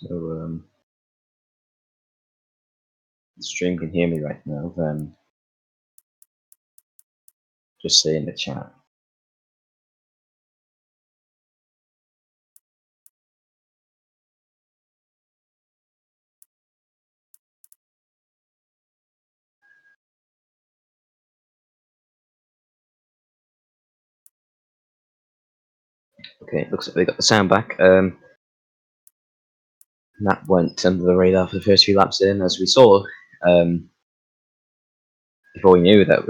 So, the stream can hear me right now, then just say in the chat. Okay, it looks like we got the sound back. That went under the radar for the first few laps in, as we saw. Before we knew that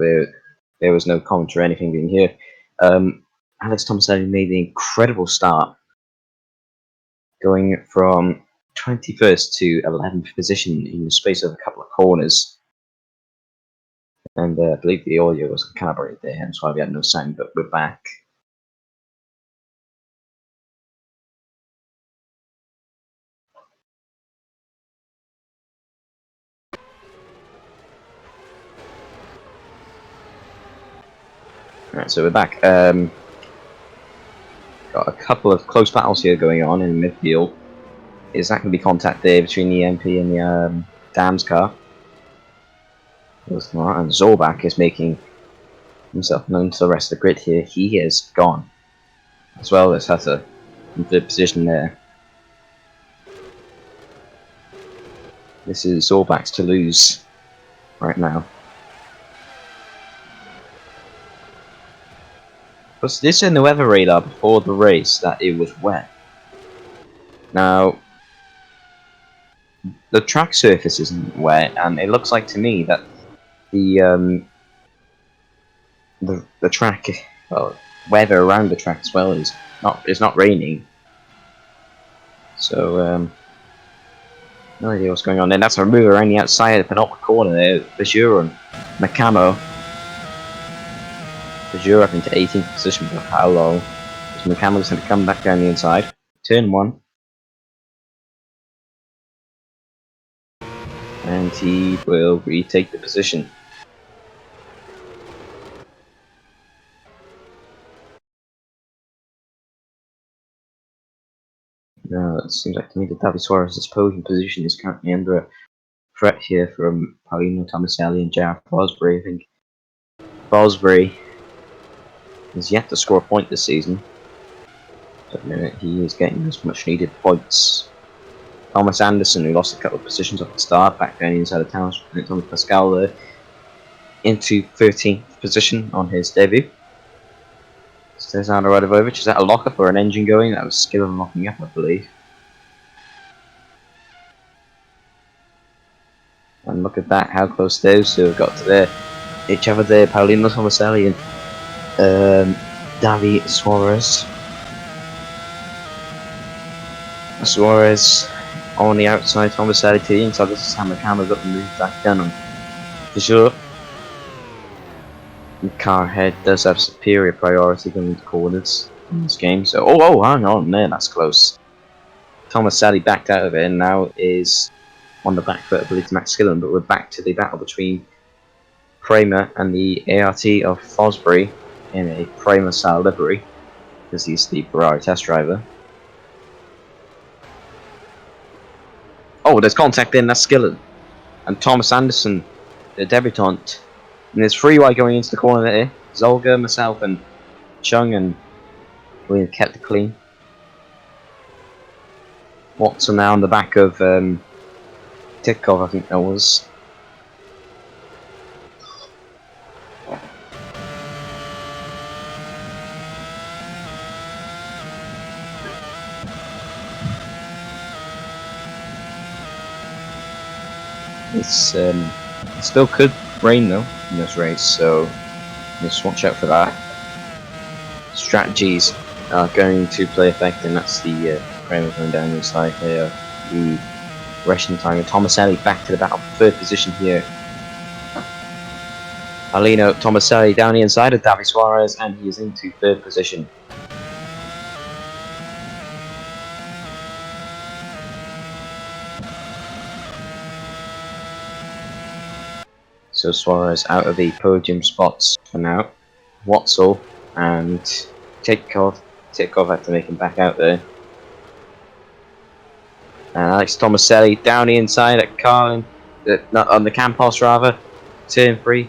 there was no commentary or anything being here. Alex Tomaselli made an incredible start, going from 21st to 11th position in the space of a couple of corners. And I believe the audio was calibrated there, hence why we had no sound, but we're back. Alright, so we're back. Got a couple of close battles here going on in midfield. Is that going to be contact there between the MP and the Dam's car? It's not, and Zorbach is making himself known to the rest of the grid here. He is gone. As well as Hutter in third position there. This is Zorbach's to lose right now. Was this in the weather radar before the race that it was wet? Now, the track surface isn't wet, and it looks like to me that the track, well, weather around the track as well is not raining. So no idea what's going on there. That's a move around the outside of the penultimate corner there. Bajur and Nakamo. Bajur up into 18th position for how long? Nakamo's going to come back down the inside. Turn 1. And he will retake the position. Now, it seems like to me that David Suarez's podium position is currently under threat here from Paulino Tomaselli and Jared Fosbury. I think Fosbury has yet to score a point this season, but he is getting those much needed points. Thomas Anderson, who lost a couple of positions off the start, back down inside of town, Thomas Pascal there, into 13th position on his debut. Stezan Radovovic, is that a lockup or an engine going? That was skill and locking up, I believe. And look at that, how close those two have got to each other there. Paulino Tomaselli and Davi Suarez. Suarez on the outside, Tomaselli to the inside. This is how McCann got the move back down on for sure. The car head does have superior priority going into corners in this game. So, oh, hang on, man, that's close. Tomaselli backed out of it and now is on the back foot, I believe, to Max Skillen, but we're back to the battle between Kramer and the ART of Fosbury in a Kramer style livery, because he's the Ferrari test driver. Oh, there's contact in, that's Skillen. And Thomas Anderson, the debutant. And there's 3 wide going into the corner there. Zolga, myself, and Chung, and we kept it clean. Watson now on the back of Titkov, I think that was. It's still could rain though in this race, so just watch out for that. Strategies are going to play effect, and that's the Kramer going down the side here. The Russian timer Tomaselli back to the battle for 3rd position here. Paulino Tomaselli down the inside of Davi Suarez, and he is into 3rd position. So Suarez out of the podium spots for now. Watzel and Titkov have to make him back out there. And Alex Tomaselli down the inside at Carlin, not on the Campos rather. Turn 3.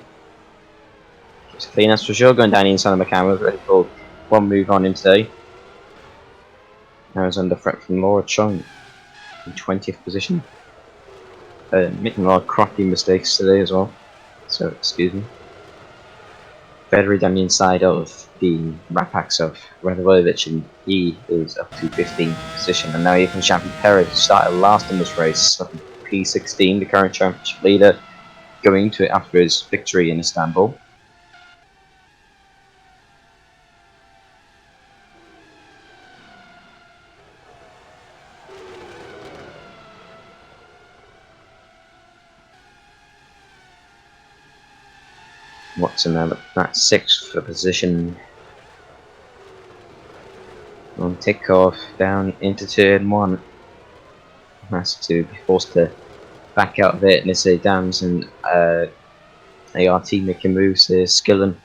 It's clean as for sure, going down the inside of McCammon, ready for one move on him today. Now he's under threat from Laura Chung in 20th position. Making a lot of crafty mistakes today as well, so excuse me. Federer down the inside of the Rapaks of Radovovich, and he is up to 15th position. And now here comes Champion Perez, who started last in this race, P16, the current championship leader, going to it after his victory in Istanbul. Watson now at 6th position. On takeoff down into turn 1. Has to be forced to back out of it, and it's a Dams and ART making moves here, Skillen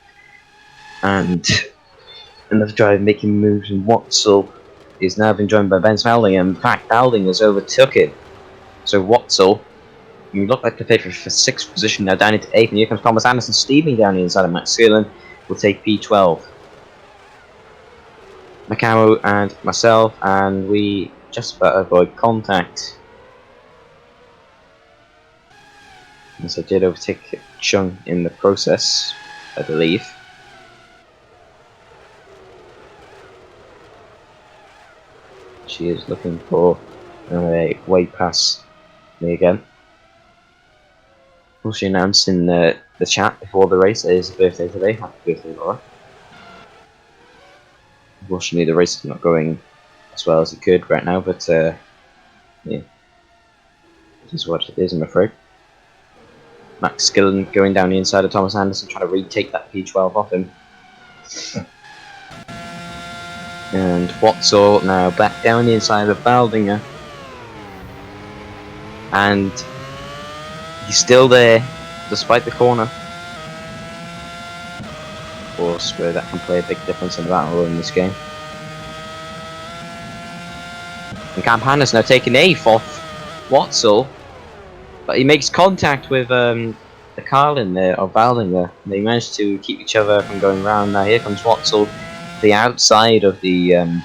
and another driver making moves, and Watzel is now been joined by Ben Valding, and in fact Valding has overtook it. So Watzel, you look like the favourite for 6th position, now down into 8th, and here comes Thomas Anderson steaming down the inside of Max Skillen, will take P12. Macamo and myself, and we just about avoid contact. As I did overtake Chung in the process, I believe. She is looking for a way past me again. Well, she announced in the chat before the race, it is her birthday today. Happy birthday, Laura. Unfortunately, the race is not going as well as it could right now, but yeah, it is what it is, I'm afraid. Max Skillen going down the inside of Thomas Anderson, trying to retake that P12 off him. And Watzel now back down the inside of Baldinger. And he's still there, despite the corner. Of course, where that can play a big difference in the battle in this game. And Campana's now taking 8th off Watzel. But he makes contact with the Carlin there, or Baldinger. They managed to keep each other from going round. Now here comes Watzel, the outside of the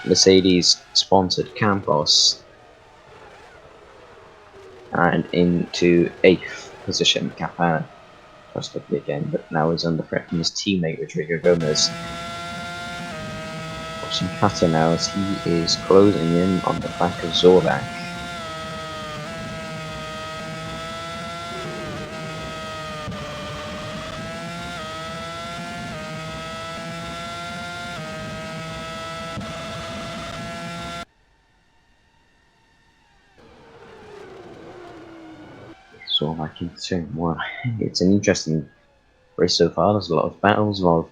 Mercedes-sponsored Campos. And into 8th position, Campana. Just quickly again, but now he's under threat from his teammate Rodrigo Gomez. Watching Kata now as he is closing in on the back of Zorbak. So I can say, well, it's an interesting race so far. There's a lot of battles, a lot of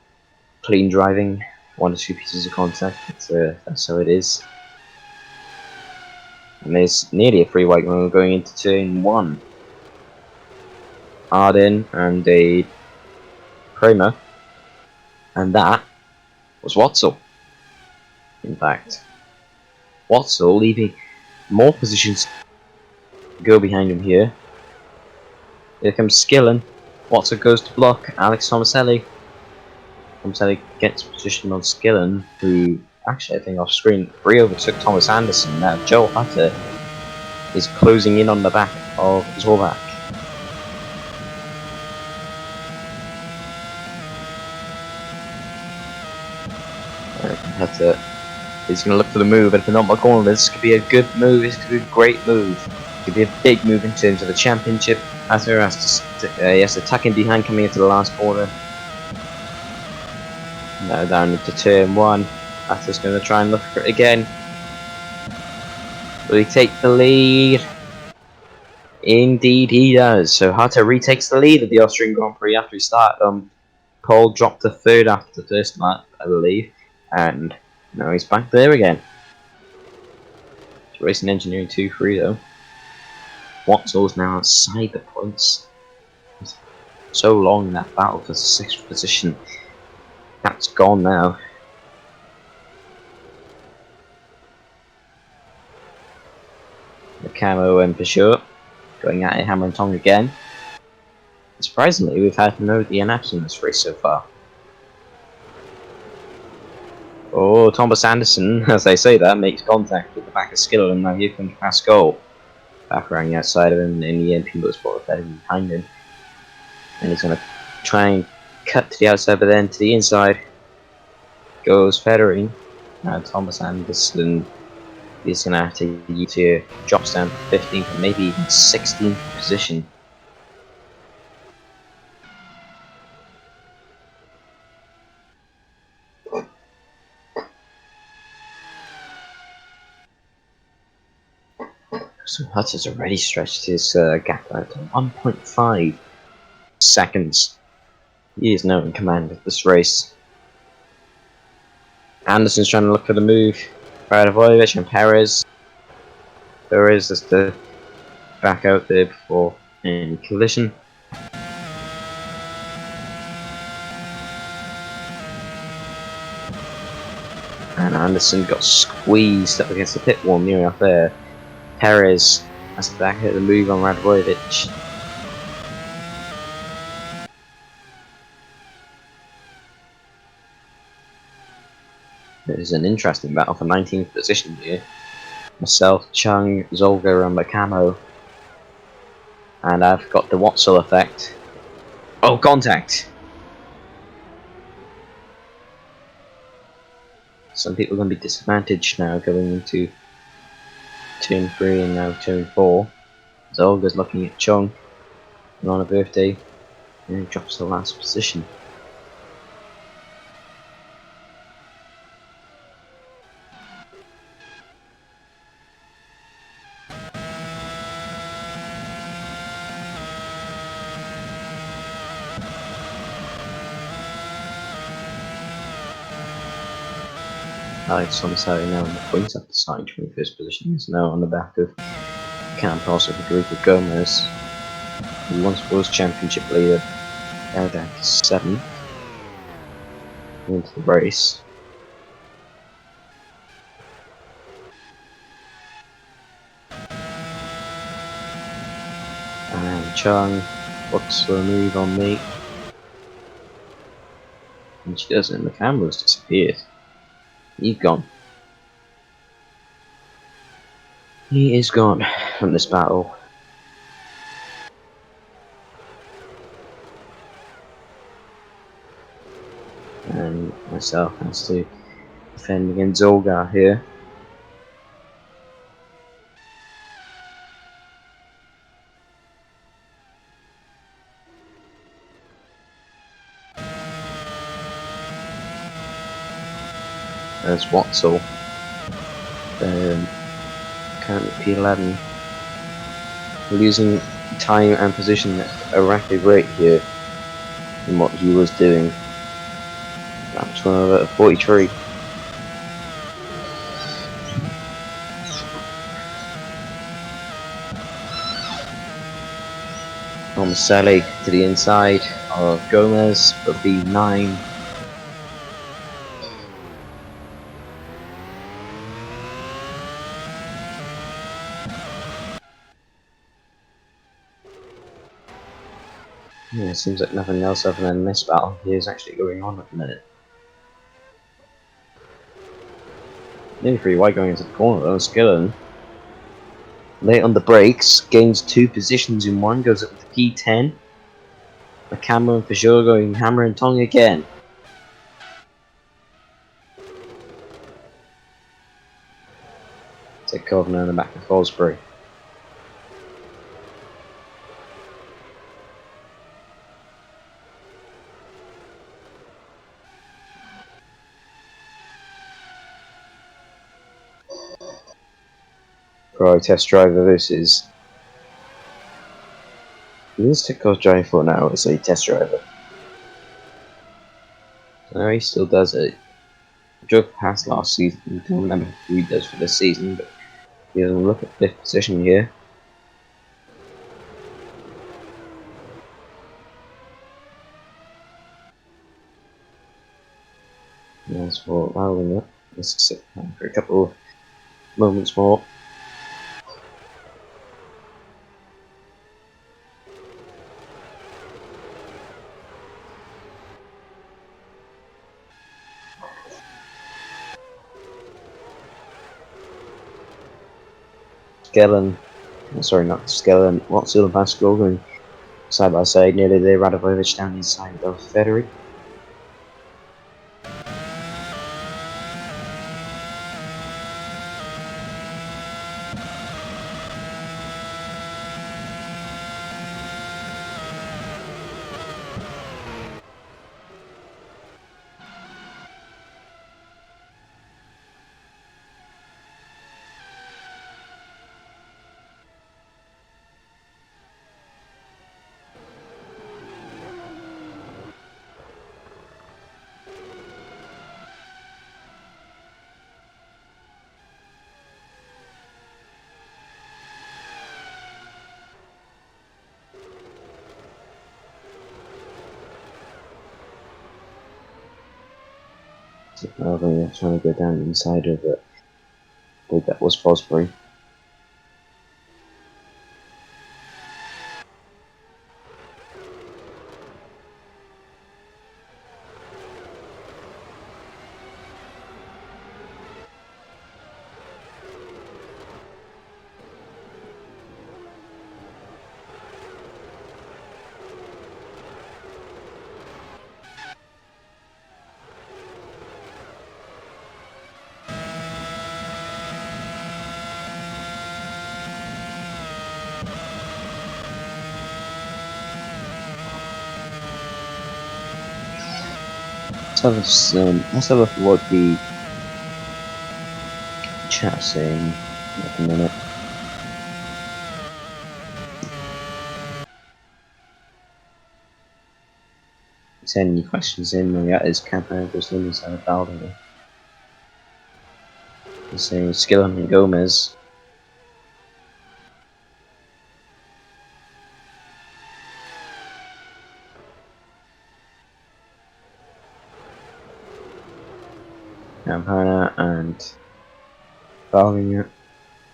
clean driving, 1 or 2 pieces of contact. That's how it is. And there's nearly a free white one going into turn 1. Arden and a Kramer, and that was Watzel. In fact, Watzel leaving more positions to go behind him here. Here comes Skillen. Watson goes to block Alex Tomaselli. Tomaselli gets positioned on Skillen, who actually, I think off screen, overtook Thomas Anderson. Now Joe Hutter is closing in on the back of Zorbak. Hutter is going to look for the move, and if not my corner, this could be a good move. This could be a great move. It could be a big move in terms of the championship. Hutter has to tuck in behind coming into the last corner. Now down into turn 1. Hutter's going to try and look for it again. Will he take the lead? Indeed he does. So Hutter retakes the lead of the Austrian Grand Prix after he started. Paul dropped to 3rd after the first lap, I believe. And now he's back there again. It's Racing Engineering 2-3 though. Watzel's now outside the points. So long in that battle for 6th position. That's gone now. Camo and Peugeot going at it, hammer and tong again. Surprisingly, we've had no DNFs in this race so far. Oh, Thomas Anderson, as I say that, makes contact with the back of Skittle, and now here comes Pascal. Back around the outside of him, and in the end, Motorsport behind him. And he's going to try and cut to the outside, but then to the inside goes Federing. Thomas Anderson is going to have to use here, drops down to 15th and maybe even 16th position. So Hutz has already stretched his gap out to 1.5 seconds. He is now in command of this race. Anderson's trying to look for the move. Radovojevic and Perez. Perez is to back out there before any collision. And Anderson got squeezed up against the pit wall near enough there. Perez has to back out the move on Radovojevic. It is an interesting battle for 19th position here. Myself, Chung, Zolga and Macamo. And I've got the Watzel effect. Oh, contact! Some people are going to be disadvantaged now going into turn 3 and now turn 4. Zolga's looking at Chung on a birthday and he drops the last position. Alex Somerset now in the points after starting 21st position. He's now on the back of Campos with a group of Gomez, who once was championship leader, now down to 7th into the race. And Chung looks for a move on me. And she doesn't, the camera's disappeared. He's gone. He is gone from this battle. And myself has to defend against Zolgar here. There's Watzel. Currently P11. Losing time and position at a rapid rate here in what he was doing. That's one of 43. Tomaselli to the inside of Gomez for B9. Yeah, it seems like nothing else other than this battle here is actually going on at the minute. Nearly free wide going into the corner though, Skillen. Late on the brakes, gains 2 positions in one, goes up with P10. The camera and Peugeot going hammer and tong again. Take Covenant on the back of Fosbury. Pro test driver versus. This Tickle's driving for now as a test driver. So he still does it. Drove past last season. I don't remember who he does for this season, but he doesn't look at 5th position here. Nice for allowing it. Let's sit down for a couple of moments more. Skellen, sorry, not Skellen, Watsil and Pascal going side by side, nearly there, Radovovich down the inside of Federer. Oh, they're trying to go down the inside of it. I believe that was Fosbury. Let's have a look the chat saying at the minute. Send any questions in, that is Campaign goes in inside of Baldinger. He's saying Skillen and Gomez. Campana and Baldinger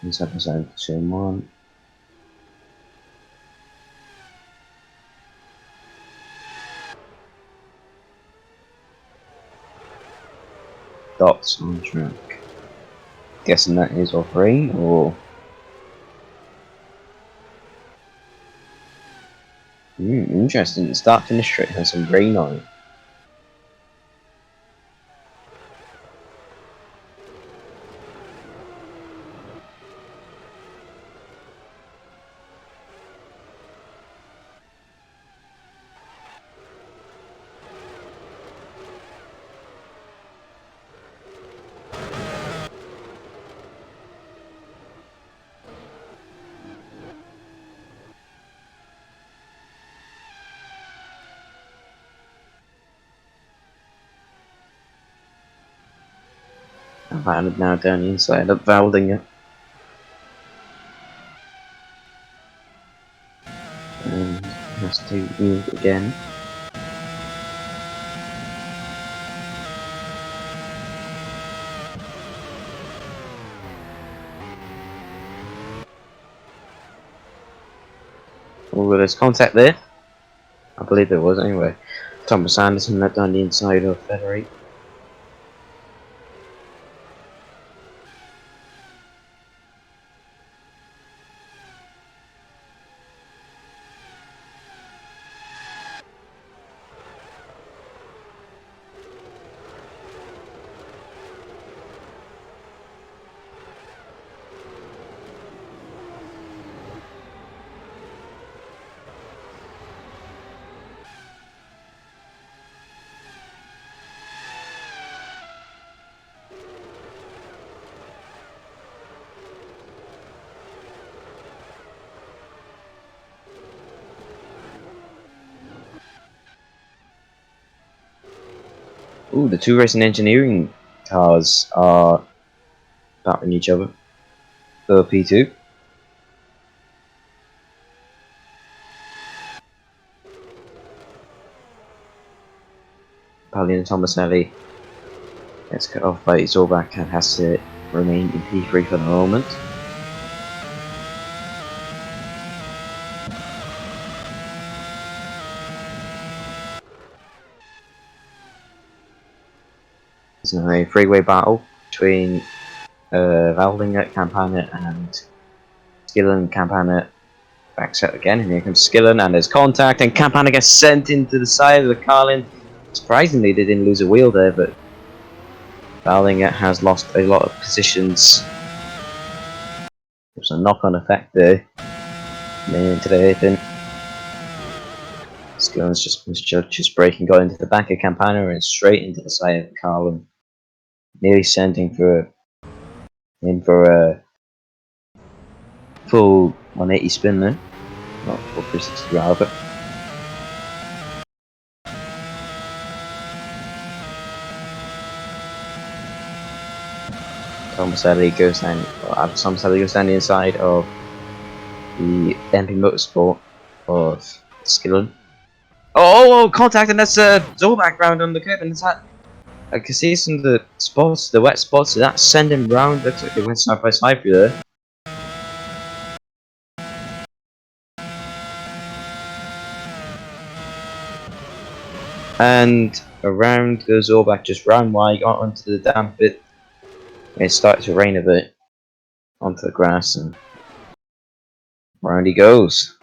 inside by side the same one. Dots on track. Guessing that is off rain or interesting. The start finish straight has some rain on it. I've landed now down the inside of Baldinger. And has to move again. Oh, there's contact there. I believe there was anyway. Thomas Anderson let down the inside of Federer. Ooh, the two racing engineering cars are battling each other for P2. Pallion Tomaselli gets cut off by Zorbach and has to remain in P3 for the moment. There's now a freeway battle between Valdinger, Campana and Skillen and Campana backs out again, and here comes Skillen, and there's contact, and Campana gets sent into the side of the Carlin. Surprisingly, they didn't lose a wheel there, but Ballinger has lost a lot of positions. There's a knock-on effect there. Into the hairpin. Skillen's just misjudged his brake and got into the back of Campana and straight into the side of the Carlin, nearly sending for a full 180 spin there. Not full 360 rather, but Tomaselli goes down, Tomaselli goes down the inside of the MP Motorsport of Skillen. Oh, contact, and that's Zolback round on the curb, and it's that. I can see some of the spots, the wet spots, that send him round. Looks like they went side by side through there. And around goes Zolback, just round wide, got onto the damp bit. It started to rain a bit onto the grass, and round he goes.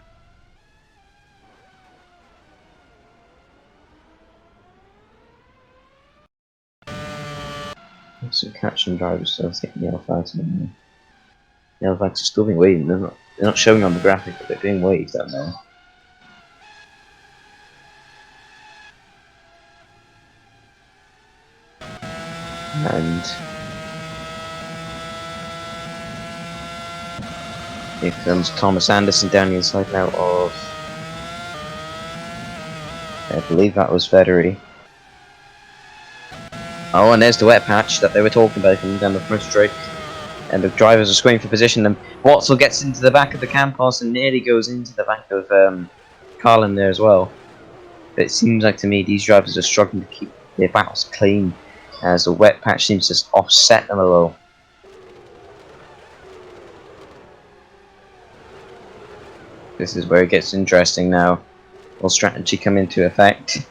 So catching drivers still thinking the L5s. The L5s are still being waiting. They're not showing on the graphic, but they're doing waves down there. And here comes Thomas Anderson down the inside now of, I believe that was Federer. Oh, and there's the wet patch that they were talking about coming down the front straight. And the drivers are screaming for position. And Watzel gets into the back of the Campos and nearly goes into the back of Carlin there as well. But it seems like to me these drivers are struggling to keep their battles clean, as the wet patch seems to offset them a little. This is where it gets interesting now. Will strategy come into effect?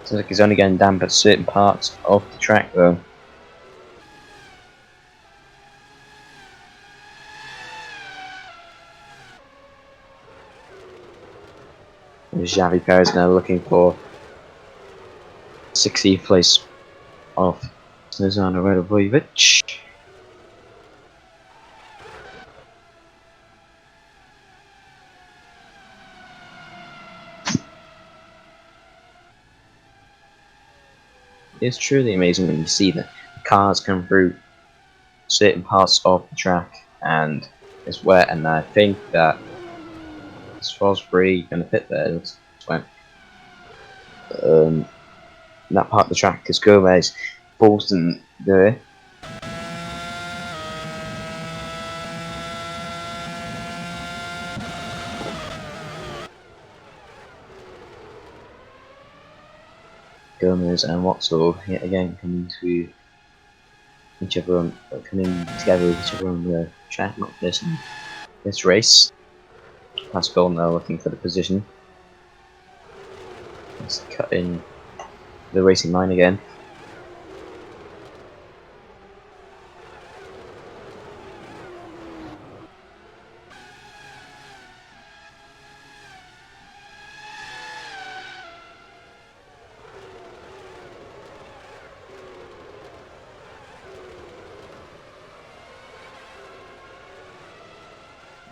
Seems like he's only going down but certain parts of the track though. Xavi Perez now looking for 60th place of Snezana Radovojevic. It's truly amazing when you see the cars come through certain parts of the track and it's wet, and I think that Salisbury going to pit there. It's when that part of the track is Gomez, Bolton there. Gomez and Watzel yet again coming to each other on, coming together with each other on the track, not this race. Pascal now looking for the position. Let's cut in the racing line again.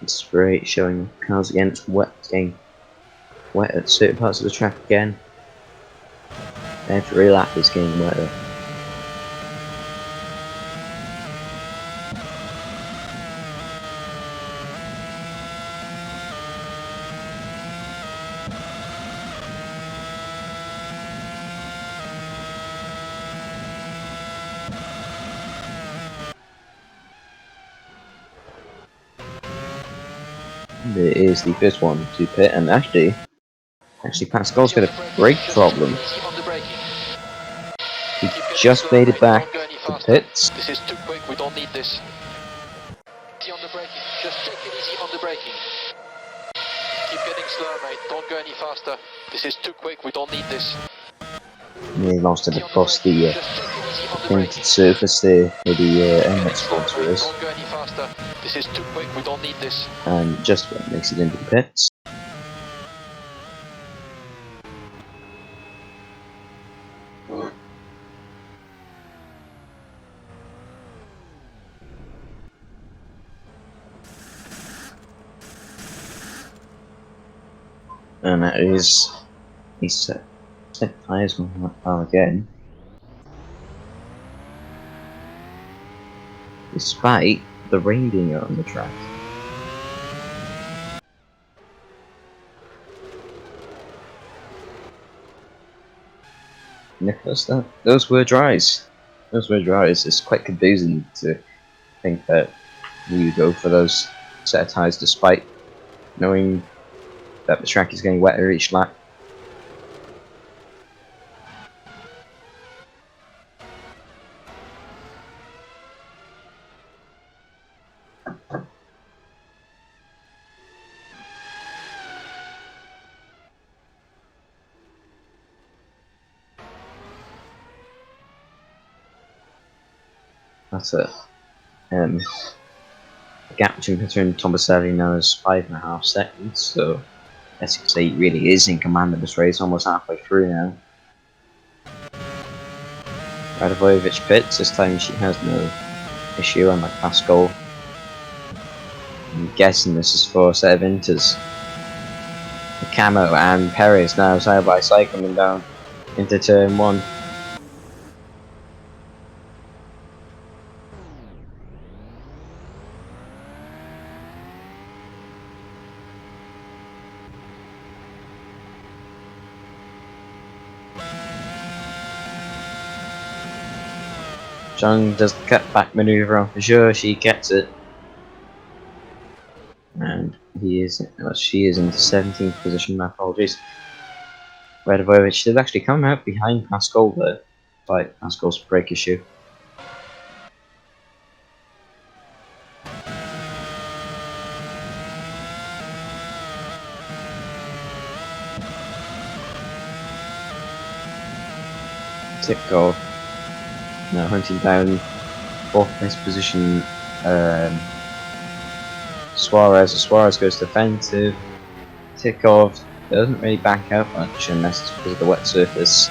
It's great showing cars again. It's wet, getting wet at certain parts of the track again. Every lap is getting wetter. There is the first one to pit, and actually Pascal's got a brake problem. He just made it back to pits. This is too quick, we don't need this. Easy on the braking, just take it easy on the braking. Keep getting slower, mate, don't go any faster. This is too quick, we don't need this. He lost it across the easy on the Painted braking. surface there for the Keep getting Emirates slower, mate. sponsors, Don't go any faster. This is too quick. We don't need this. and just about makes it into the pits. And that is he's set tyres on that car again. Despite the rain being out on the track. Nicholas, those were dries. Those were dries. It's quite confusing to think that you go for those set of tyres despite knowing that the track is getting wetter each lap. That's it. The gap between Tomaselli now is 5.5 seconds, so S68 really is in command of this race, almost halfway through now. Radovojevic pits, this time she has no issue, unlike Pascal. I'm guessing this is for a set of inters. Camo and Perez now side by side coming down into turn 1. Zhang does the cutback maneuver on for sure, she gets it. And she is into 17th position, my apologies. Radovojevic did actually come out behind Pascal though, despite Pascal's brake issue. Tipkov now hunting down 4th place position Suarez. Suarez goes defensive. Tipkov doesn't really back out much unless it's because of the wet surface.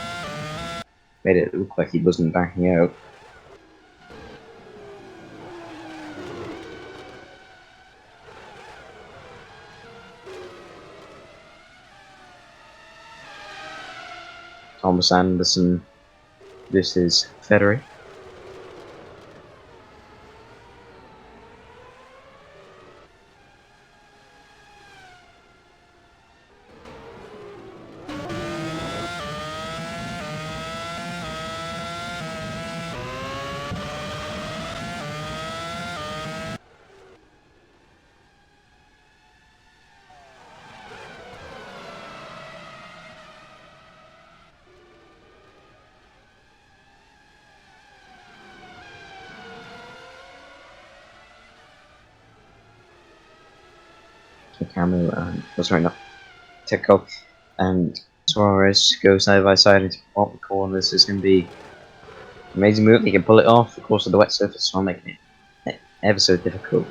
Made it look like he wasn't backing out. Thomas Anderson, this is Federer. Camo and not Tikov and Suarez go side by side into the corners. It's going to be an amazing move. He can pull it off. Of course, of the wet surface, so making it ever so difficult.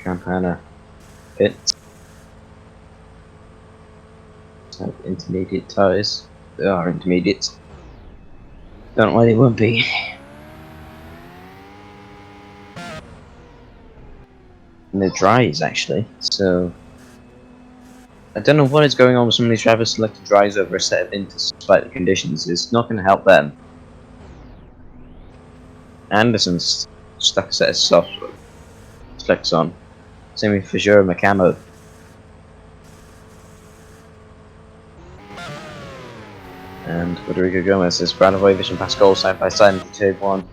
Campana pits. Intermediate tyres. They are intermediates. Don't know why they won't be. And they're dries actually, so I don't know what is going on with some of these drivers selecting dries over a set of inters despite the conditions. It's not going to help them. Anderson's stuck a set of soft slicks on. Same with Fajura Macamo. And Rodrigo Gomez is Radovojevic and Pascal side by side into turn 1.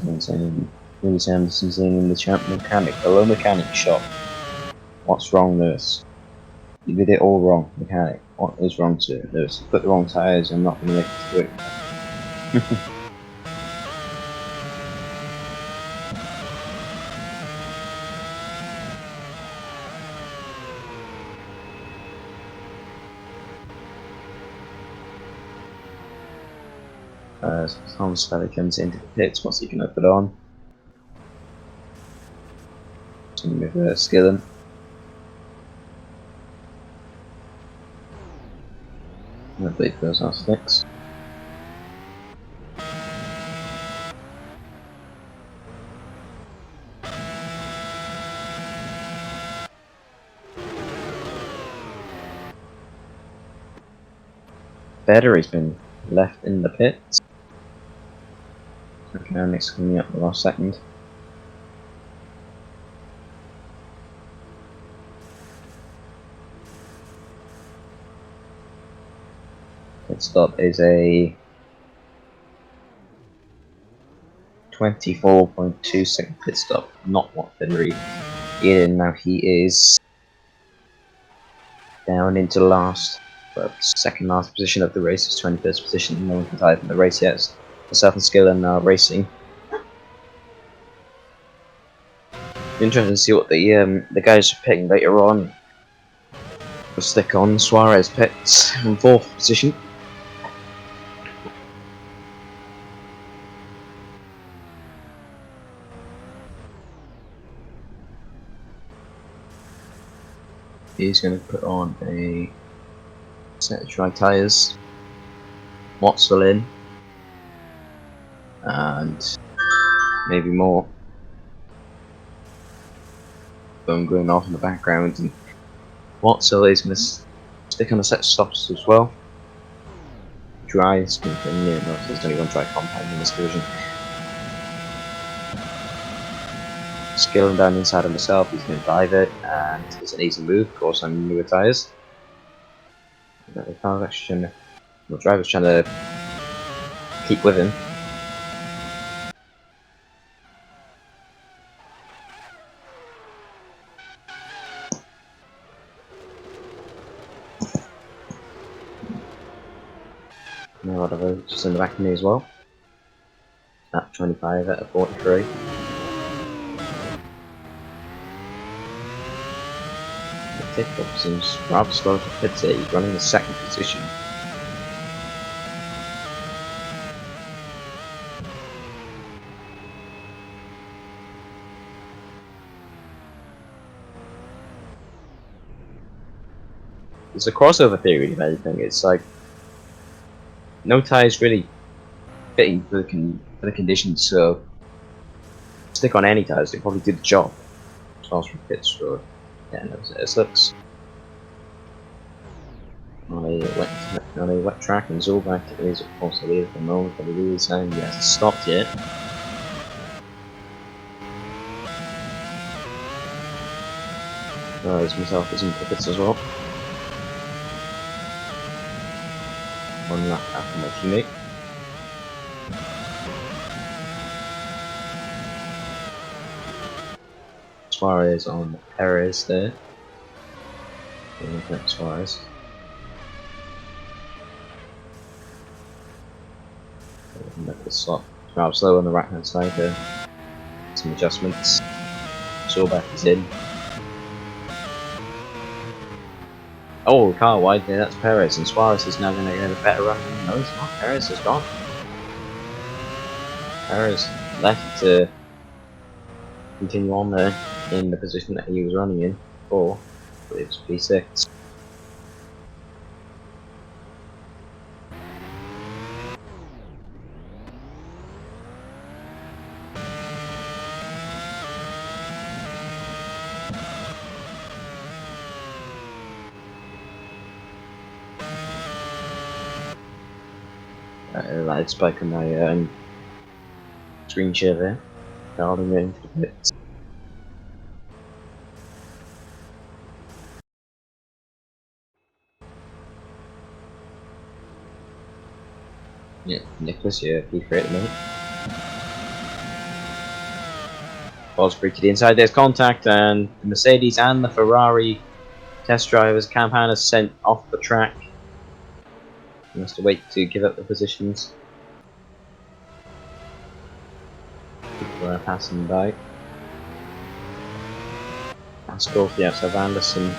Lewis Anderson's in the champ mechanic, hello mechanic shop. What's wrong, nurse? You did it all wrong, mechanic. What is wrong, sir? Nurse, you put the wrong tyres, I'm not going to make it to work. Thomas Feather comes into the pits. What's he going to put on? Some reverse skilling. I believe those are sticks. Battery's been left in the pits. Mechanic's coming up the last second. Pit stop is a 24.2 second pit stop, not what Federer did. Now he is down into last, well, second last position of the race, is 21st position. No one can tie from the race yet. Myself and Skillen are racing. Interesting to see what the guys are picking later on. We'll stick on Suarez pits in 4th position. He's going to put on a set of dry tyres. Wattsel in. And maybe more. Phone going off in the background. And Wattsel is going to stick on a set of stops as well. Dry is going to there's only one dry compound in this division. Skilling down inside of myself, he's going to dive it, and it's an easy move. Of course, I'm newer tyres. The driver's trying to keep with him. Now whatever, just in the back of me as well. At 25 out of 43. The tip-up seems rather slow for Pitzer. He's running the 2nd position. It's a crossover theory, if anything. It's like no tyres really fitting for the conditions, so stick on any tyres, they probably do the job. As for pits, so yeah, no, it looks on a wet track, and Zulback is of course the lead at the moment, but it is saying he hasn't stopped yet. As myself is in the pits as well. One lap after my teammate. Suarez on Perez there. Looking at Suarez. Look the slot. Rather slow on the right hand side there. Some adjustments. Zulback is in. Oh, car wide there, that's Perez, and Suarez is now going to get a better run. No, it's not. Perez has gone. Perez left to continue on there in the position that he was running in before, but it was P6. Light spike on my screen share there. Darling into the pits. Yeah, Nicholas, yeah, P3 at the minute. Fosbury to the inside, there's contact, and the Mercedes and the Ferrari test drivers, Campan is sent off the track. He has to wait to give up the positions. People are passing by. Pascal to the outside of Anderson.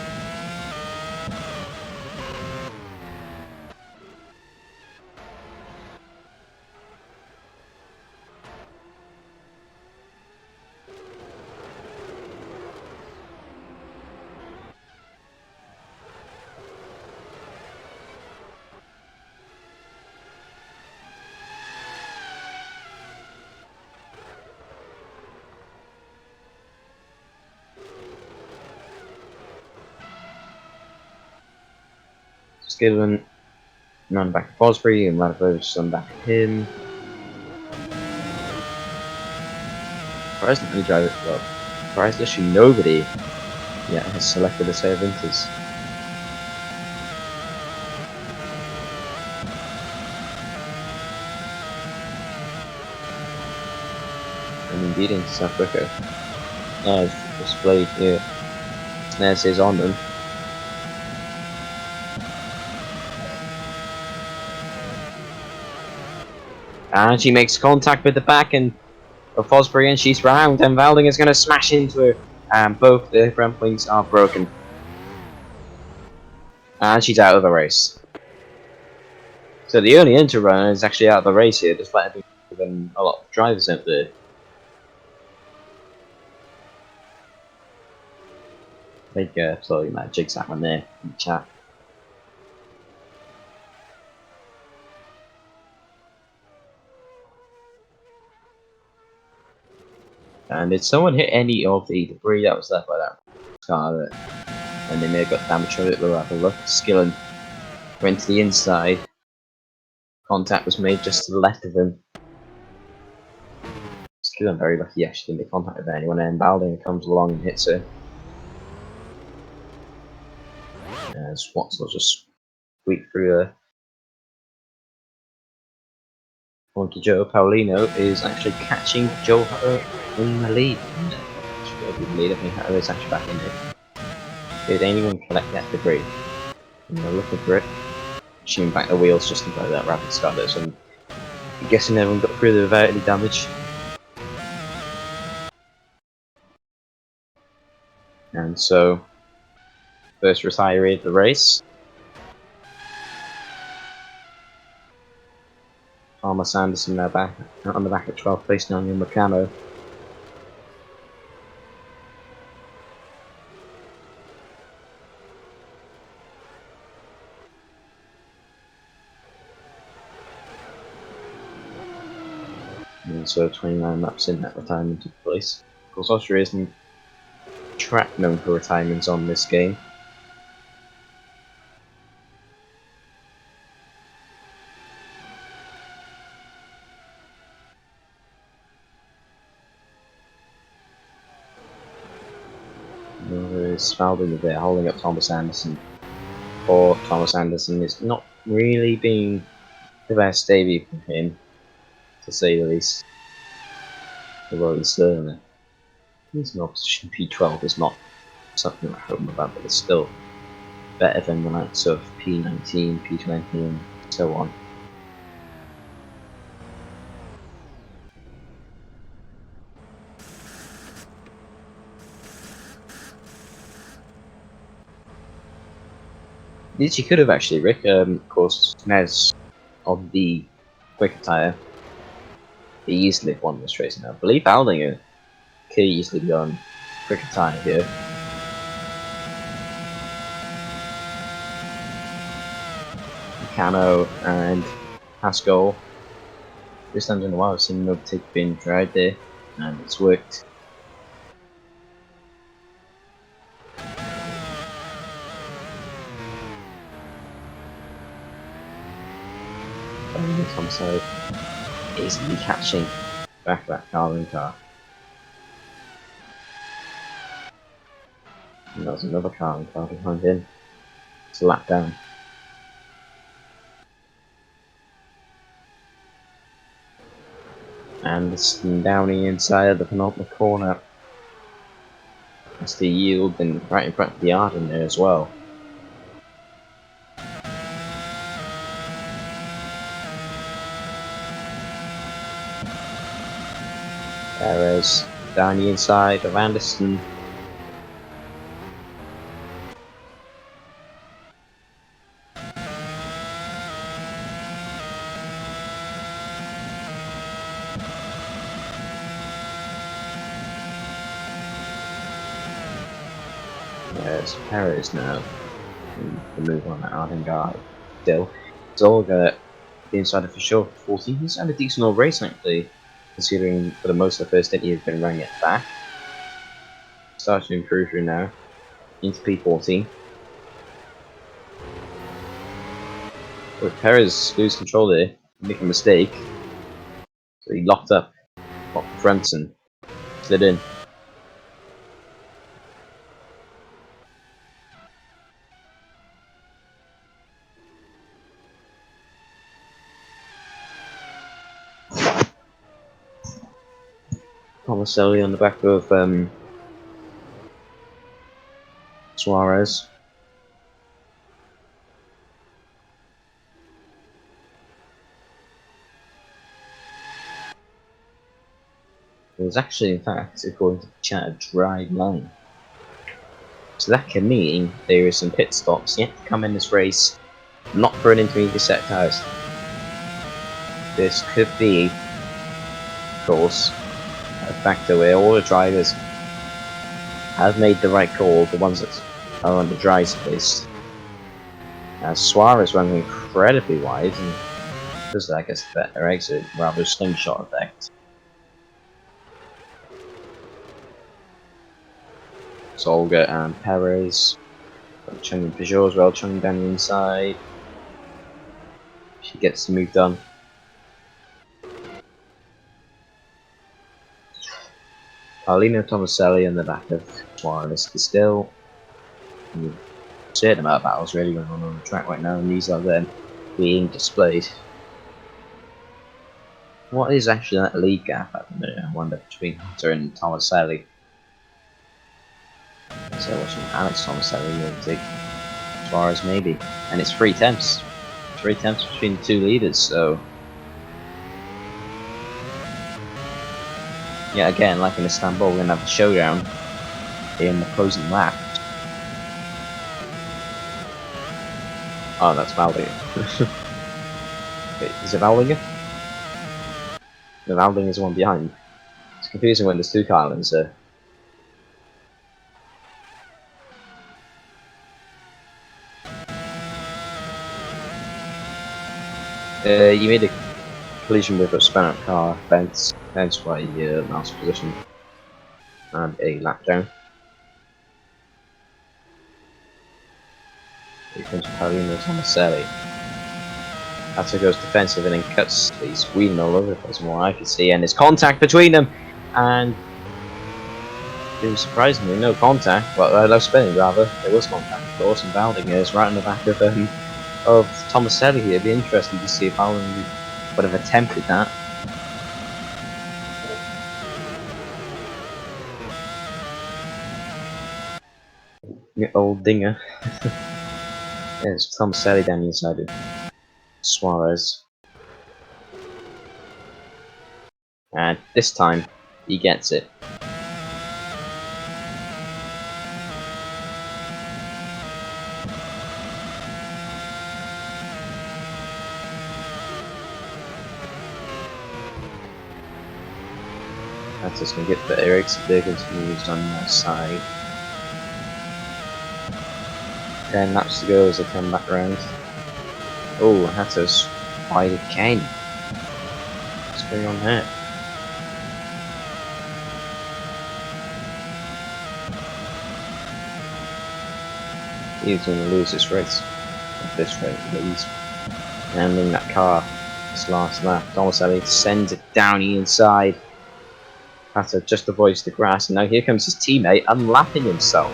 Skidden run back at Fosbury and Radovich run back at him. Surprised not any driver. Well, surprised actually nobody yet has selected a set of Inters. And indeed into South Africa. As displayed here. Snares is on them. And she makes contact with the back end of Fosbury and she's round, and Valding is going to smash into her, and both the front wings are broken. And she's out of the race. So the only Inter runner is actually out of the race here, despite having been a lot of drivers out there. I think sorry, Matt jigs that one there in the chat. And did someone hit any of the debris that was left by that car? And they may have got damage from it, we'll have a look. Skillen went to the inside. Contact was made just to the left of him. Skillen very lucky actually didn't make contact with anyone, and Balding comes along and hits her. As Watson will just squeak through her. On to Joe. Paulino is actually catching Joe Hutter in the lead. I think Hutter is actually back in it. Did anyone collect that debris? They're looking for it. Shooting back the wheels just in front of that rapid start there, so I'm guessing everyone got through there without any damage. And so, first retiree of the race. Thomas Anderson now back on the back at 12th place, Daniel Meccano. And so 29 laps in, that retirement took place. Of course, Austria isn't a track known for retirements on this game. There's Spalding there holding up Thomas Anderson. Or Thomas Anderson is not really being the best debut for him, to say the least. Although he's still in he's in opposition. P12 is not something to write home about, but it's still better than the likes of P19, P20 and so on. Yes, you could have actually, Rick. Of course, Nez on the quicker tyre, he easily won this race now. I believe Aldinger could easily be on quicker tyre here. Cano and Pascal. This time in a while I've seen an overtake being tried there, and it's worked. Tomso easily catching back that car. And there's another car behind him. It's a lap down. And it's down the inside of the penultimate corner. That's the yield and right in front of the Arden there as well. Perez down the inside of Anderson. There's Perez now. And the move on that Arden guy. Still, Zolga inside of for sure. 14. He's had a decent old race actually, considering for the most of the first stint he's been running it back. Starts to improve through now into P14. But Perez lose control there, make a mistake. So he locked up the front and slid in. Tomaselli on the back of Suarez. It was actually, in fact, according to the chat, a dry line. So that can mean there is some pit stops yet to come in this race, not for an intermediate set tires. This could be, of course, a factor where all the drivers have made the right call, the ones that are on the dry space. As Suarez running incredibly wide, and does that, I guess, the better exit, rather slingshot effect. Solga and Perez. Chung and Peugeot as well, Chung down the inside. She gets the move done. Paulino Tomaselli on the back of Suarez still. A certain amount of battles really going on the track right now, and these are then being displayed. What is actually that lead gap at the minute? I wonder, between Hunter and Tomaselli. So watching Alex Tomaselli will take Suarez maybe, and it's 3/10. 3/10 between the two leaders, so yeah, again, like in Istanbul, we're gonna have a showdown in the closing lap. Oh, that's Valdinger. Wait, is it Valdinger? No, Valdinger's the one behind. It's confusing when there's two Carlins there. You made a collision with a spun out car, hence why you lost position and a lap down. Here comes Paulino Tomaselli. Hatter goes defensive and then cuts. He's wheeling all over the place from what I can see, and there's contact between them. And surprisingly, no contact, but no spinning rather. There was contact, of course, and Valdinger is right on the back of Tomaselli here. It'd be interesting to see if Valdinger would have attempted that. Old dinger. There's Tomaselli down the inside of Suarez. And this time, he gets it. That's just going to get the Eric's Bergen's moves on that side. 10 laps to go as they come back around. Oh, Hatter's wide again. What's going on here? He's going to lose this race. At this rate, but he's handling that car this last lap. Tomaselli sends it down the inside. Hatter just avoids the grass, and now here comes his teammate unlapping himself.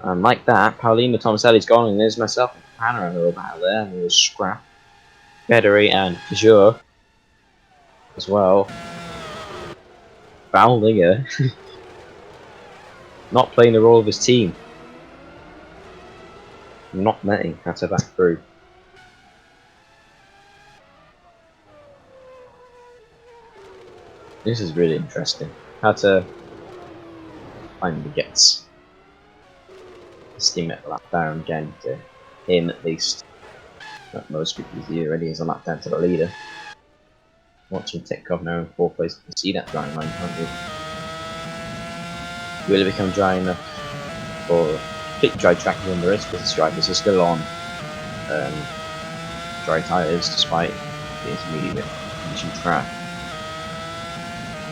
And like that, Paulino Tomaselli's gone, and there's myself and Panorama battle there, and there's Scrap, Federer, and Peugeot as well. Valdinger Not playing the role of his team. Not netting, had to back through. This is really interesting. Had to finally get his teammate a lap down again to him at least. Not most because he already is a lap down to the leader. Watching Titkov now in 4th place, you can see that drying line, can't you? Will it become dry enough for completely dry track to win the race because the drivers are still on dry tyres despite the intermediate condition track.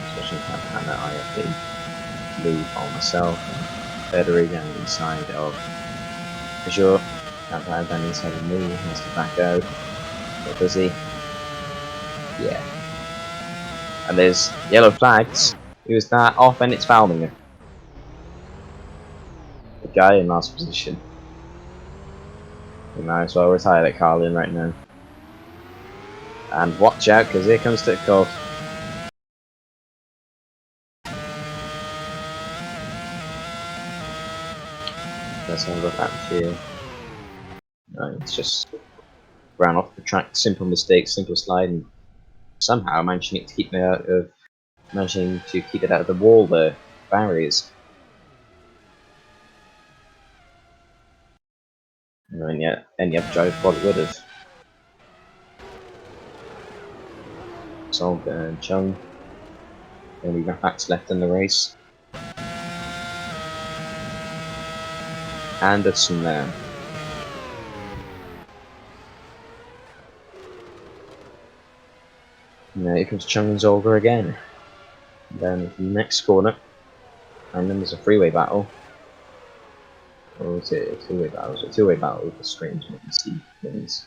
Especially Campana, I have the lead on myself and Federico down the inside of Azure. Campana down the inside of me, has to back out. What does he? Yeah. And there's yellow flags. Who's that? Off and it's Falminger. The guy in last position. We might as well retire that Carlin right now. And watch out, because here comes Titkov. Let's have a look at here. No, it's just ran off the track. Simple mistake, simple slide, and somehow managing to keep it out of the wall there, barriers. And yet, any other driver probably would have. Solga and Chung. Only backs left in the race. Anderson there. And here comes Chung and Zolga again. And then the next corner. And then there's a freeway battle. Or is it a two-way battle? It's a two-way battle with the screens you can see things.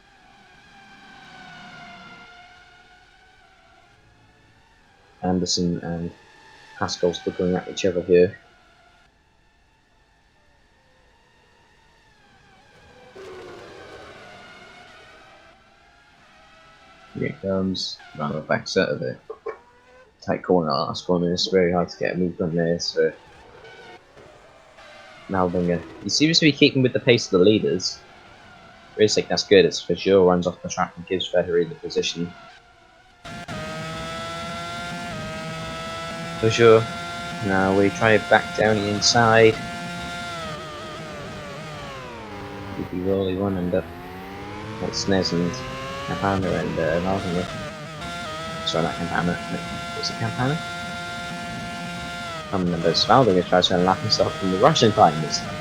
Anderson and Pascal still going at each other here. Here it comes. Round the back set of it. Tight corner, last corner. It's very hard to get a move on there. So Malvinger, he seems to be keeping with the pace of the leaders. Really think that's good. It's for sure runs off the track and gives Federer the position. For sure. Now we try to back down the inside. If you roll, he won't end up like Snez and Campana and Malvinger. Sorry, not Campana. Was it Campana? I remember Malvinger tries to unlock himself from the Russian time this time.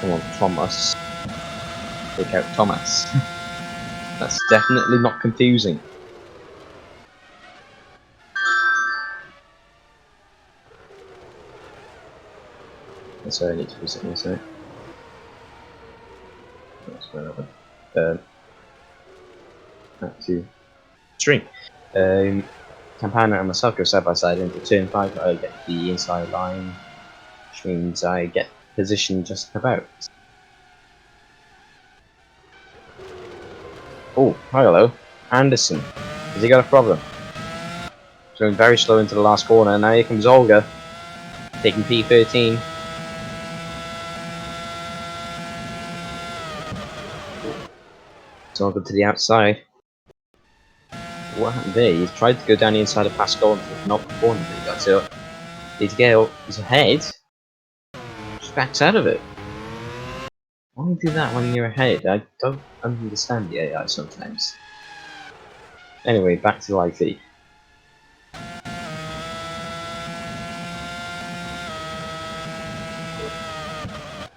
Come on, Thomas. Take out Thomas. That's definitely not confusing. That's where I need to visit this out. That's where I back to string. Campana and myself go side by side into turn 5. I get the inside line, which means I get position just about. Oh, hello. Anderson. Has he got a problem? He's going very slow into the last corner. Now here comes Olga. Taking P13. It's Olga to the outside. What happened there? He tried to go down the inside of Pascal and not the corner, but he got to it. Need to get his head. Just backs out of it. Why do you do that when you're ahead? I don't understand the AI sometimes. Anyway, back to IT.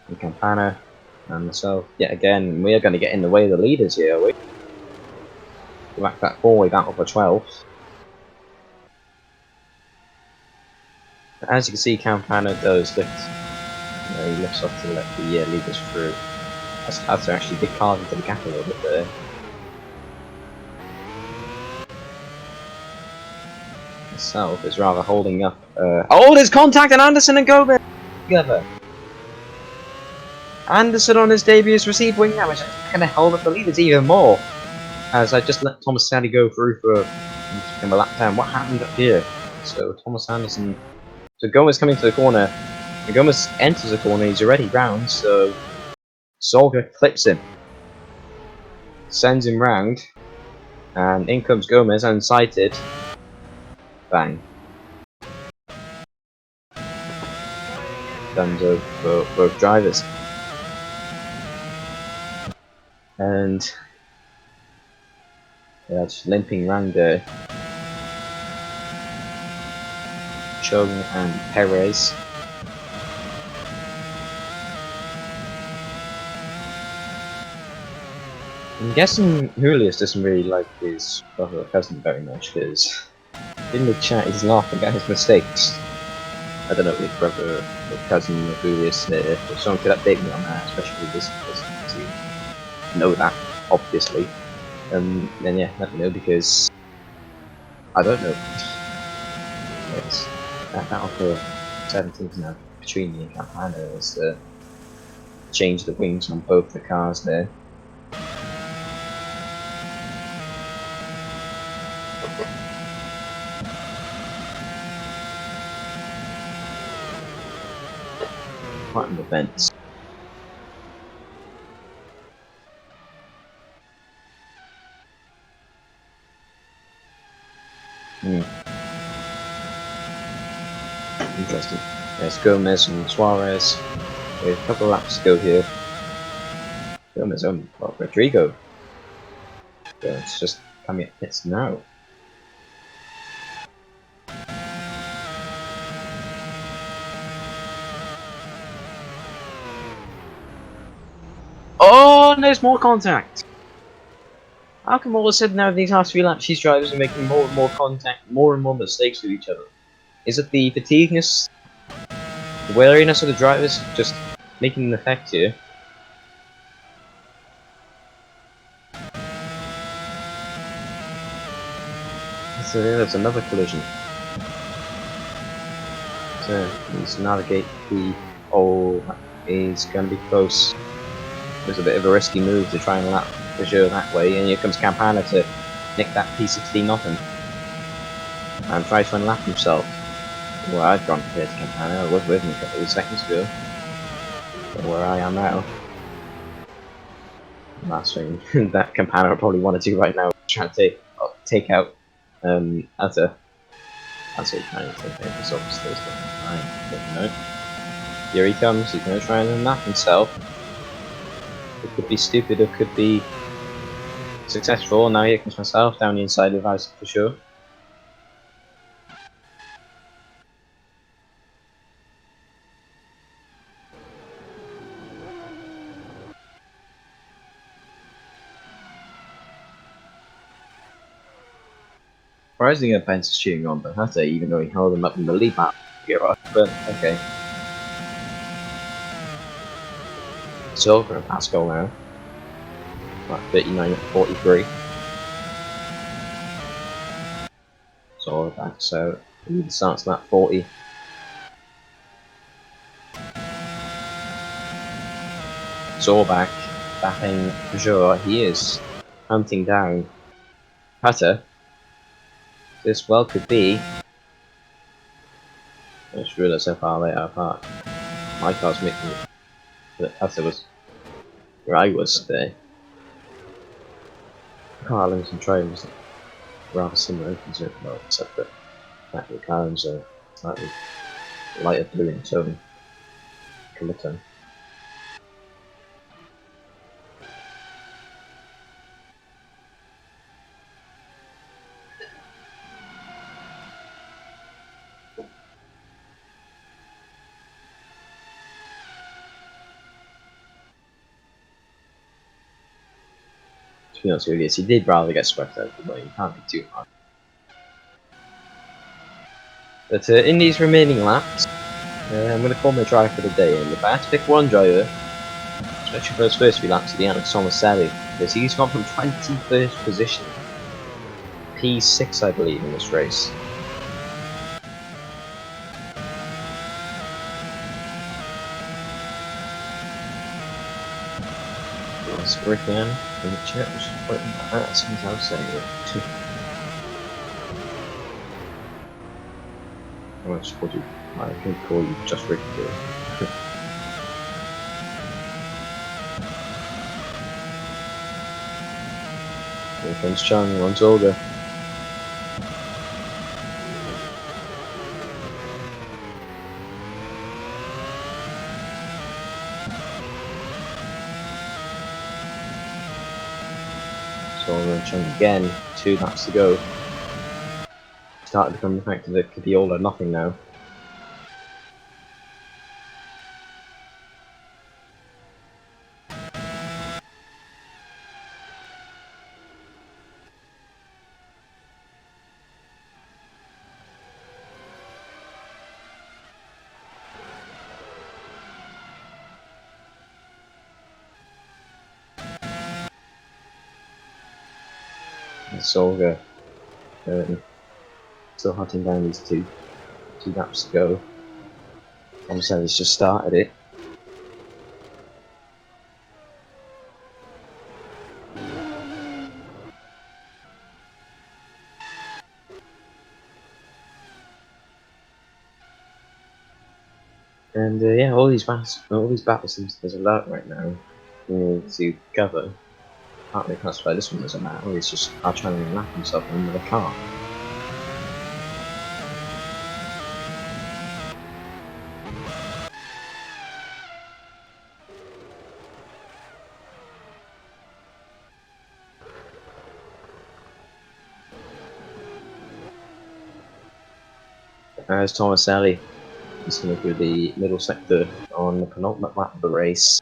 And Campana and myself, yet again, we are going to get in the way of the leaders here, are we? Back that 4-way battle for 12th. As you can see, Campana does lift. He lifts off to let the leaders through. That's hard to actually get cars into the gap a little bit there. Itself is rather holding up. Oh, there's contact and Anderson and Gomez together. Anderson on his debut has received wing damage. That's going to hold up the leaders even more. as I just let Thomas Saddy go through for a lap time. What happened up here? So Thomas Anderson. So Gomez coming to the corner. When Gomez enters the corner, he's already round. So Solga clips him, sends him round, and in comes Gomez unsighted. Bang. Thumbs up for both drivers. And yeah, just limping round there. Chung and Perez. I'm guessing Julius doesn't really like his brother or cousin very much because in the chat he's laughing at his mistakes. I don't know if brother or cousin or Julius, if someone could update me on that, especially this to know that, obviously. Then yeah, let me know because I don't know. Yes, that battle for 17th now between me and Campana is to change the wings on both the cars there. Quite an event. Interesting. There's Gomez and Suarez. With a couple of laps to go here. Gomez on Rodrigo. So it's just coming at pits now. Oh, and there's more contact! How come all of a sudden now these last few laps these drivers are making more and more contact, more and more mistakes with each other? Is it the fatigueness, the wariness of the drivers just making an effect here? So yeah, there's another collision. So he's navigate the is going to be close. There's a bit of a risky move to try and lap Peugeot that way, and here comes Campana to nick that P16 off him and try to unlap himself. Well, I've gone compared to Campana. I was with him a couple of seconds ago. But where I am now. Last thing that Campana probably want to do right now is try to take out Utter. That's what he's trying to take out because obviously there's nothing fine. But no. Here he comes, he's going to try and unlap himself. It could be stupid, it could be successful. Now here comes myself down the inside of Isaac for sure. Surprisingly, Pence is cheering on Bahata, even though he held him up in the lead map. But okay. Silver and Pascal now. 39 at 43. So back, so he starts at 40. Zorbach battling Peugeot. He is hunting down Hutter. This well could be. I just realised how far they are apart. My car's making it. But Hutter was where I was there. Carlins and Trey was rather similar, well, except that the Carlins are slightly lighter blue in tone. Colour tone. To be honest with you, he did rather get swept out, but you can't be too hard. But in these remaining laps, I'm going to call my drive for the day, and if I had to pick one driver, especially for those first few laps of the Alex Thomas Sally, because he's gone from 21st position, P6 I believe in this race. That's Rick again. And the chat was pointing at that as soon as I was saying it. I just called you. I can call you just Ricky here. Here comes Chung, runs Olga. So I'm going to Chung again, 2 laps to go. Started to become the fact that it could be all or nothing now. Solga still hunting down these two laps to go. Obviously he's just started it. And yeah, all these battles seems there's a lot right now to cover. Can't really classify this one as a battle. He's just trying to lap himself in with a car. As Tomaselli is going through the middle sector on the penultimate lap of the race.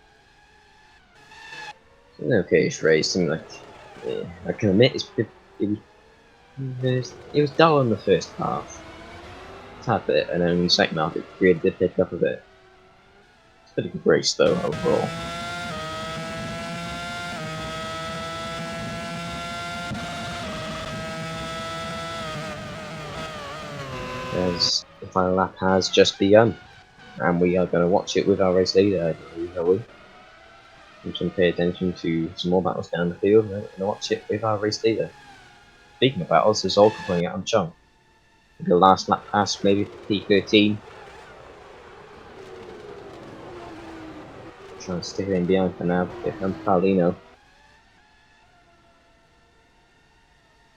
It's an okayish race, seemed like, yeah, I can admit it was dull in the first half, a tad bit, and then in the second half it really did pick up a bit. It's a pretty good race though, overall. As the final lap has just begun, and we are going to watch it with our race leader, I believe, are we? We can pay attention to some more battles down the field, and we're going to watch it with our race leader. Speaking of battles, there's Olga pulling out on Chung. The last lap pass, maybe P13. Trying to stick it in behind for now. Here comes Paulino.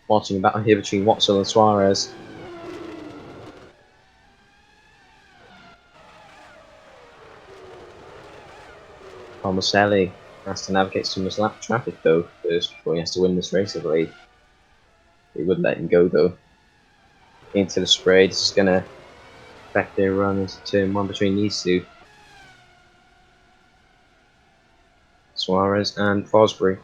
Watching a battle here between Watson and Suarez. Tomaselli has to navigate some of this lap traffic though first before he has to win this race, I believe. He wouldn't let him go though. Into the spray, this is going to affect their run into turn 1 between these two. Suarez and Fosbury.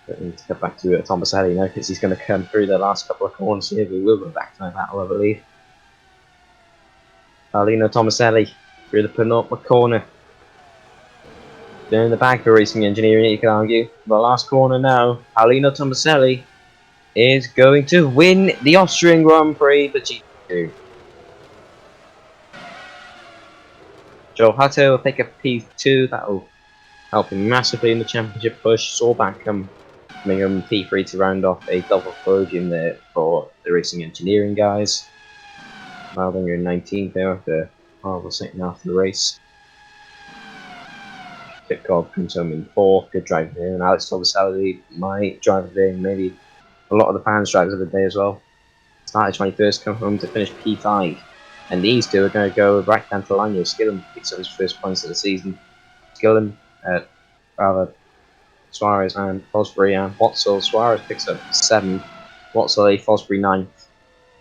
But we need to get back to Tomaselli now because he's going to come through the last couple of corners here. We will go back to that battle, I believe. Paulino Tomaselli through the penultimate corner. Down in the back for Racing Engineering, you can argue. The last corner now. Paulino Tomaselli is going to win the Austrian Grand Prix for GP2. Joe Hutto will pick up P2. That will help him massively in the championship push. Sorback coming on P3 to round off a double podium there for the Racing Engineering guys. Maldinger in 19th there after a horrible second half of the race. Pitkov comes home in 4th. Good driver there. And Alex Tomaselli, my driver there, maybe a lot of the fans' drivers of the day as well. Started 21st, come home to finish P5. And these two are going to go right down to the line here. Skillen picks up his first points of the season. Skillen, Suarez and Fosbury and Watzel. Suarez picks up 7th. Watzel, Fosbury 9th.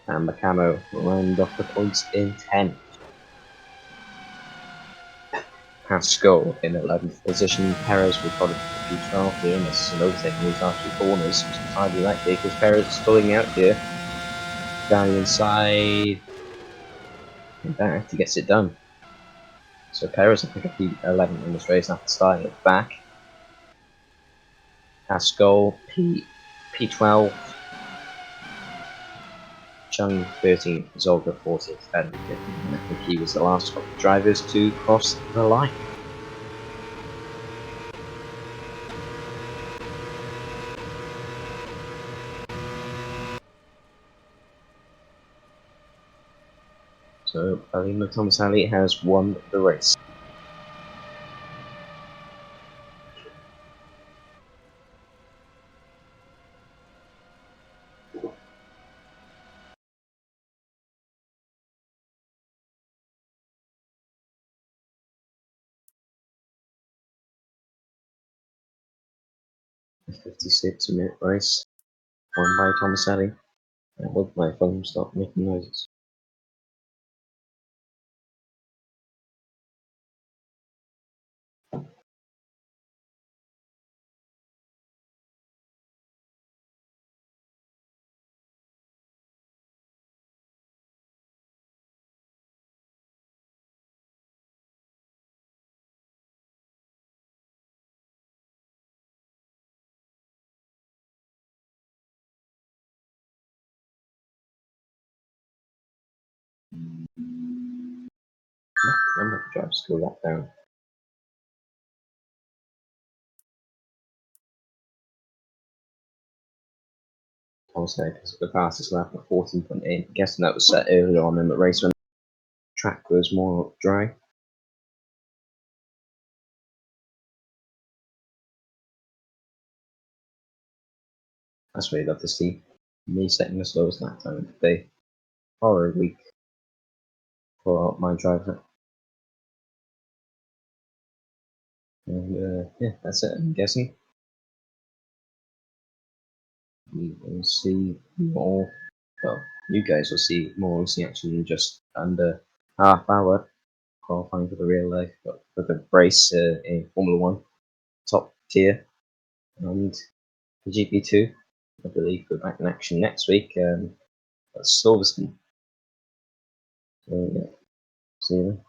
And Macamo will round off the points in 10th. Pascal in 11th position. Perez will probably be 12th here, unless an overtaking these last 2 corners, which is highly likely because Perez is pulling out here. Down the inside. And back, he gets it done. So Perez will pick up P11 in this race after starting at the back. Pascal P12. Chung 13th, Zolga 14th, and 15th. And I think he was the last of the drivers to cross the line. So Paulino Tomaselli has won the race. A 56-minute race won by Tomaselli. I hope my phone stopped making noises. I'm going to drive school that down. Tomaselli has the fastest lap of 14.8. I'm guessing that was set earlier on in the race when the track was more dry. That's what I'd love to see. Me setting the slowest lap time of the day. Or a week for my driver. And yeah, that's it, I'm guessing. We will see more. Well, you guys will see more OC action in just under half hour qualifying for the real life, but for the race in Formula One top tier and the GP2. I believe we're back in action next week at Silverstone. So yeah, see you then.